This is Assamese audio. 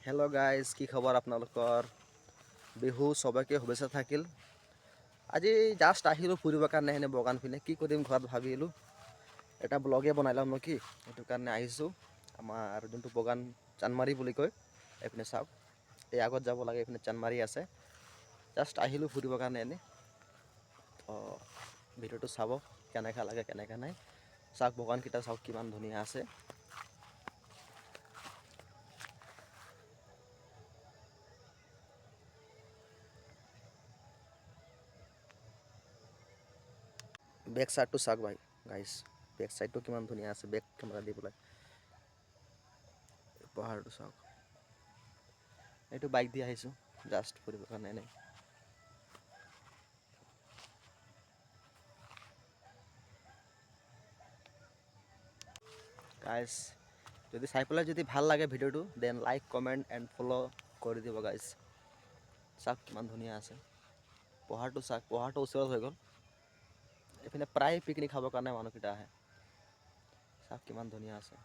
হেল্ল' গাইজ, কি খবৰ আপোনালোকৰ? বিহু চবকে শুভেচ্ছা থাকিল। আজি জাষ্ট আহিলোঁ ফুৰিবৰ কাৰণে এনে বগান পিনে। কি কৰিম ঘৰত ভাবিলোঁ এটা ব্লগে বনাই ল'ম নেকি, সেইটো কাৰণে আহিছোঁ। আমাৰ যোনটো বগান চানমাৰি বুলি কয়, এইপিনে চাওক, এই আগত যাব লাগে, এইপিনে চানমাৰি আছে। জাষ্ট আহিলোঁ ফুৰিবৰ কাৰণে এনে। তো ভিডিঅ'টো চাব, কেনেকৈ লাগে কেনেকৈ নাই। চাওক বগানকেইটা চাওক কিমান ধুনীয়া আছে। বেক চাইডটো চাওক ভাই গাইছ, বেক চাইডটো কিমান ধুনীয়া আছে। বেক কেমেৰা দি পেলাই পাহাৰটো চাওক। এইটো বাইক দি আহিছোঁ জাষ্ট ফুৰিবৰ কাৰণে এনেই। গাইছ, যদি চাই পেলাই যদি ভাল লাগে ভিডিঅ'টো, then like comment and follow' কৰি দিব গাইছ। চাওক কিমান ধুনীয়া আছে পাহাৰটো। চাওক পাহাৰটো ওচৰত হৈ গ'ল। এইপিনে প্ৰায় পিকনিক খাবৰ কাৰণে মানুহকেইটা আহে। চাওক কিমান ধুনীয়া আছে।